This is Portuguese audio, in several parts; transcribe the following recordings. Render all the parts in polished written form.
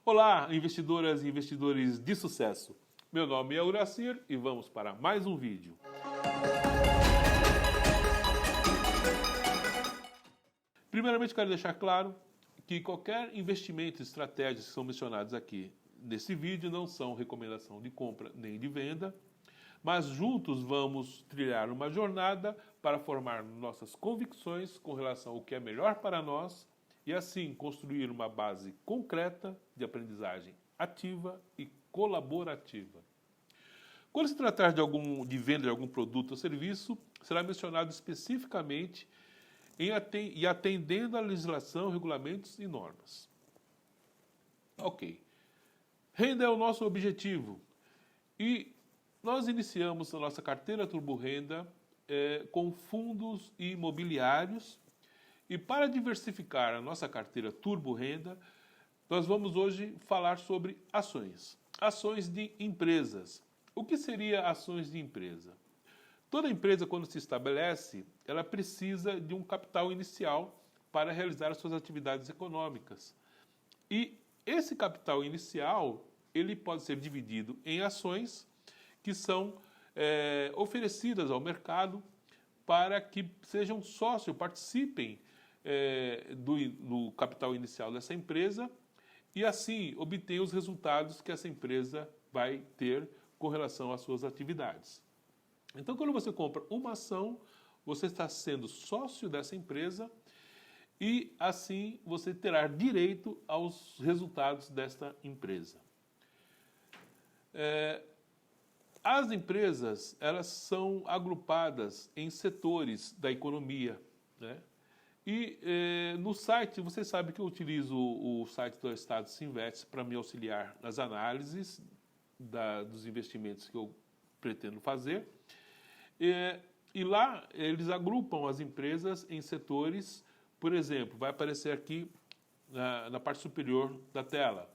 Olá, investidoras e investidores de sucesso. Meu nome é Uracir e vamos para mais um vídeo. Primeiramente, quero deixar claro que qualquer investimento e estratégias que são mencionados aqui nesse vídeo não são recomendação de compra nem de venda, mas juntos vamos trilhar uma jornada para formar nossas convicções com relação ao que é melhor para nós e assim construir uma base concreta de aprendizagem ativa e colaborativa. Quando se tratar de venda de algum produto ou serviço, será mencionado especificamente e atendendo à legislação, regulamentos e normas. Ok. Renda é o nosso objetivo e nós iniciamos a nossa carteira Turbo Renda com fundos imobiliários e para diversificar a nossa carteira Turbo Renda, nós vamos hoje falar sobre ações. Ações de empresas. O que seria ações de empresa? Toda empresa, quando se estabelece, ela precisa de um capital inicial para realizar as suas atividades econômicas. E esse capital inicial, ele pode ser dividido em ações que são oferecidas ao mercado para que sejam sócios, participem do capital inicial dessa empresa e assim obtenham os resultados que essa empresa vai ter com relação às suas atividades. Então, quando você compra uma ação, você está sendo sócio dessa empresa e, assim, você terá direito aos resultados desta empresa. As empresas, elas são agrupadas em setores da economia, né? E no site, você sabe que eu utilizo o site do Estado Se Investe para me auxiliar nas análises dos investimentos que eu pretendo fazer. E lá eles agrupam as empresas em setores, por exemplo, vai aparecer aqui na parte superior da tela,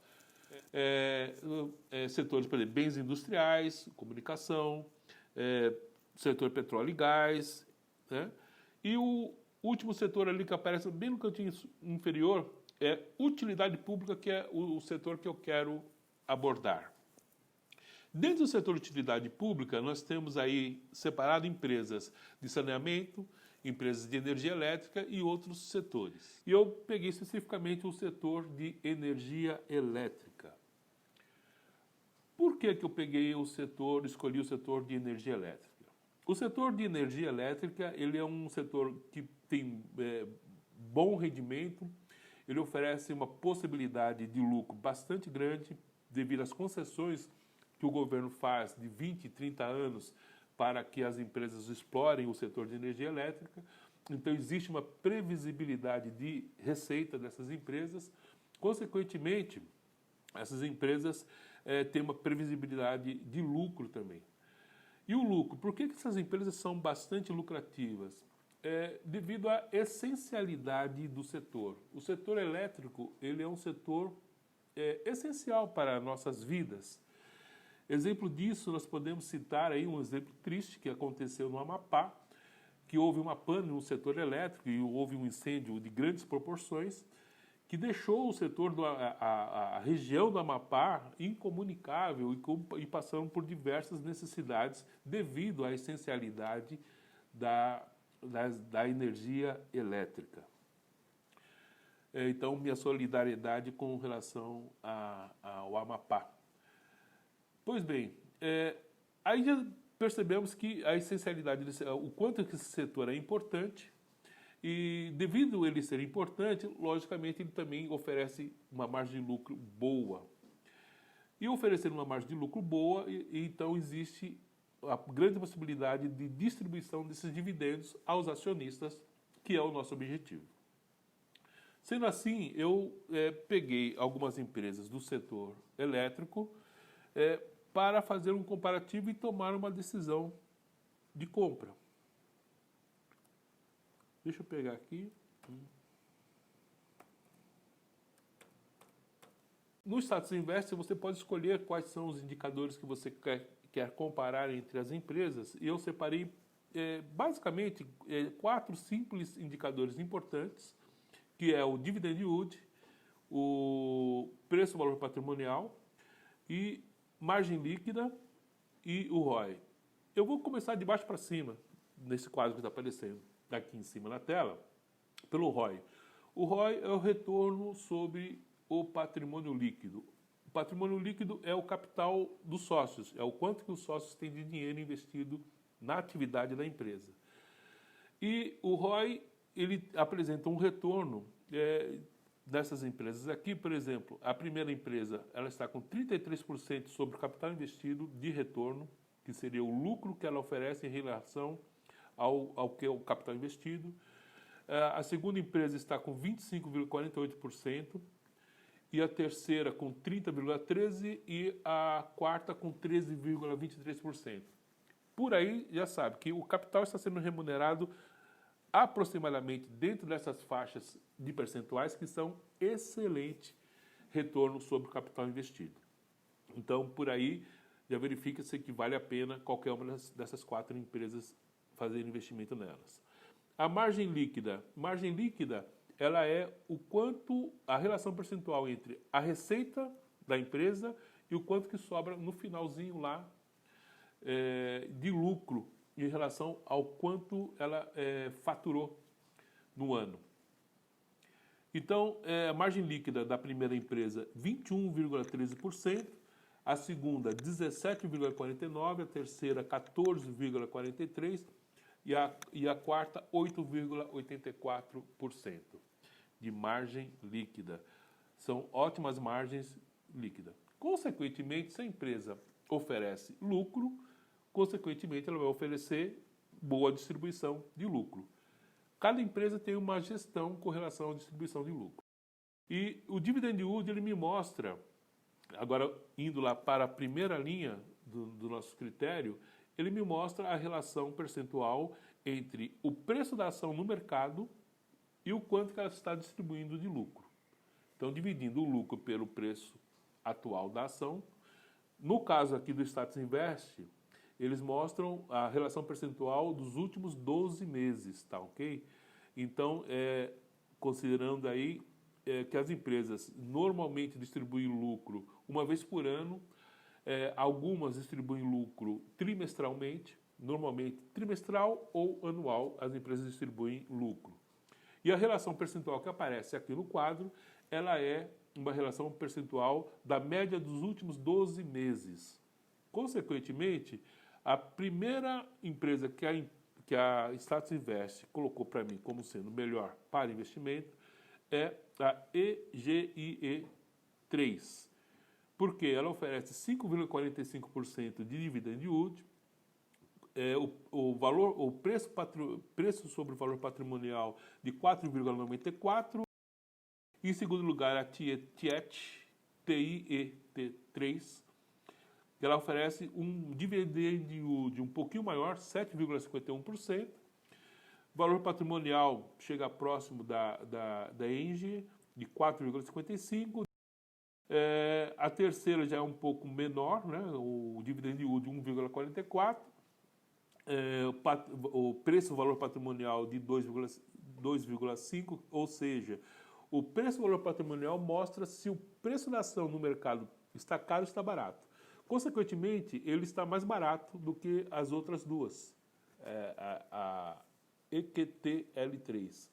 setores, por exemplo, bens industriais, comunicação, setor petróleo e gás, né? E o último setor ali que aparece bem no cantinho inferior é utilidade pública, que é o setor que eu quero abordar. Dentro do setor de utilidade pública, nós temos aí separado empresas de saneamento, empresas de energia elétrica e outros setores. E eu peguei especificamente o setor de energia elétrica. Por que eu escolhi o setor de energia elétrica? O setor de energia elétrica, ele é um setor que tem bom rendimento, ele oferece uma possibilidade de lucro bastante grande devido às concessões que o governo faz de 20, 30 anos para que as empresas explorem o setor de energia elétrica. Então, existe uma previsibilidade de receita dessas empresas. Consequentemente, essas empresas têm uma previsibilidade de lucro também. E o lucro, por que essas empresas são bastante lucrativas? Devido à essencialidade do setor. O setor elétrico, ele é um setor essencial para nossas vidas. Exemplo disso, nós podemos citar aí um exemplo triste que aconteceu no Amapá, que houve uma pane no setor elétrico e houve um incêndio de grandes proporções que deixou o setor, a região do Amapá incomunicável e passando por diversas necessidades devido à essencialidade da energia elétrica. Então, minha solidariedade com relação ao Amapá. Pois bem, aí já percebemos que a essencialidade, o quanto que esse setor é importante e devido a ele ser importante, logicamente ele também oferece uma margem de lucro boa. E oferecendo uma margem de lucro boa, então existe a grande possibilidade de distribuição desses dividendos aos acionistas, que é o nosso objetivo. Sendo assim, eu peguei algumas empresas do setor elétrico para fazer um comparativo e tomar uma decisão de compra. Deixa eu pegar aqui. No Status Invest, você pode escolher quais são os indicadores que você quer comparar entre as empresas. E eu separei, basicamente, 4 simples indicadores importantes, que é o Dividend Yield, o preço-valor patrimonial e margem líquida e o ROI. Eu vou começar de baixo para cima, nesse quadro que está aparecendo aqui em cima na tela, pelo ROI. O ROI é o retorno sobre o patrimônio líquido. O patrimônio líquido é o capital dos sócios, é o quanto que os sócios têm de dinheiro investido na atividade da empresa. E o ROI, ele apresenta um retorno dessas empresas aqui. Por exemplo, a primeira empresa, ela está com 33% sobre o capital investido de retorno, que seria o lucro que ela oferece em relação ao que é o capital investido. A segunda empresa está com 25,48%, e a terceira com 30,13% e a quarta com 13,23%. Por aí já sabe que o capital está sendo remunerado aproximadamente dentro dessas faixas de percentuais que são excelente retorno sobre o capital investido. Então, por aí, já verifica-se que vale a pena qualquer uma dessas 4 empresas fazer investimento nelas. A margem líquida. Margem líquida, ela é o quanto, a relação percentual entre a receita da empresa e o quanto que sobra no finalzinho lá de lucro em relação ao quanto ela faturou no ano. Então, a margem líquida da primeira empresa, 21,13%, a segunda, 17,49%, a terceira, 14,43% e a quarta, 8,84% de margem líquida. São ótimas margens líquidas. Consequentemente, se a empresa oferece lucro, consequentemente, ela vai oferecer boa distribuição de lucro. Cada empresa tem uma gestão com relação à distribuição de lucro. E o dividend yield, ele me mostra, agora indo lá para a primeira linha do nosso critério, ele me mostra a relação percentual entre o preço da ação no mercado e o quanto que ela está distribuindo de lucro. Então, dividindo o lucro pelo preço atual da ação, no caso aqui do Status Invest, eles mostram a relação percentual dos últimos 12 meses, tá ok? Então, considerando aí que as empresas normalmente distribuem lucro uma vez por ano, algumas distribuem lucro trimestralmente, normalmente trimestral ou anual, as empresas distribuem lucro. E a relação percentual que aparece aqui no quadro, ela é uma relação percentual da média dos últimos 12 meses. Consequentemente, a primeira empresa que a Status Invest colocou para mim como sendo melhor para investimento é a EGIE3, porque ela oferece 5,45% de dividend yield, o preço sobre o valor patrimonial de 4,94%, em segundo lugar a TIET, TIET3, que ela oferece um dividend yield um pouquinho maior, 7,51%. O valor patrimonial chega próximo da Engie, de 4,55%. A terceira já é um pouco menor, né? O dividend yield 1,44%. O preço valor patrimonial de 2,5%, ou seja, o preço valor patrimonial mostra se o preço da ação no mercado está caro ou está barato. Consequentemente, ele está mais barato do que as outras duas, a EQTL3.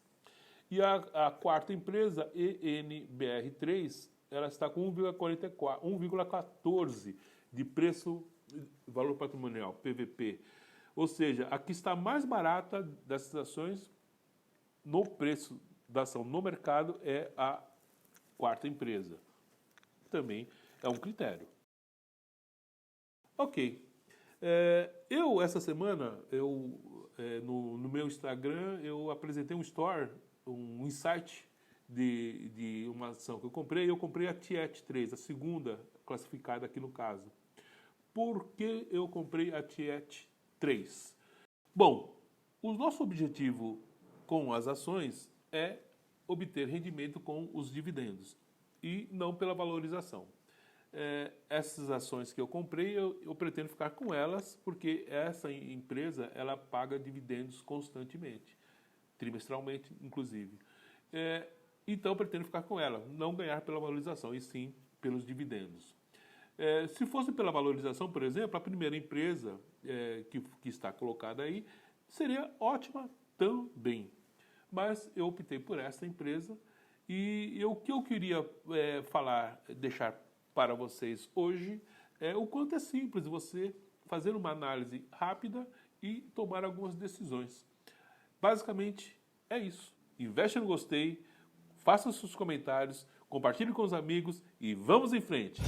E a quarta empresa, ENBR3, ela está com 1,14 de preço valor patrimonial, PVP. Ou seja, a que está mais barata dessas ações no preço da ação no mercado é a quarta empresa. Também é um critério. Ok. Essa semana, no meu Instagram, eu apresentei um story, um insight de uma ação que eu comprei. Eu comprei a TIET3, a segunda classificada aqui no caso. Por que eu comprei a TIET3? Bom, o nosso objetivo com as ações é obter rendimento com os dividendos e não pela valorização. Essas ações que eu comprei, eu pretendo ficar com elas, porque essa empresa ela paga dividendos constantemente, trimestralmente, inclusive. Então, eu pretendo ficar com ela, não ganhar pela valorização, e sim pelos dividendos. Se fosse pela valorização, por exemplo, a primeira empresa que está colocada aí seria ótima também. Mas eu optei por essa empresa e o que eu queria deixar para vocês hoje é o quanto é simples você fazer uma análise rápida e tomar algumas decisões. Basicamente é isso. Investe no gostei, faça seus comentários, compartilhe com os amigos e vamos em frente!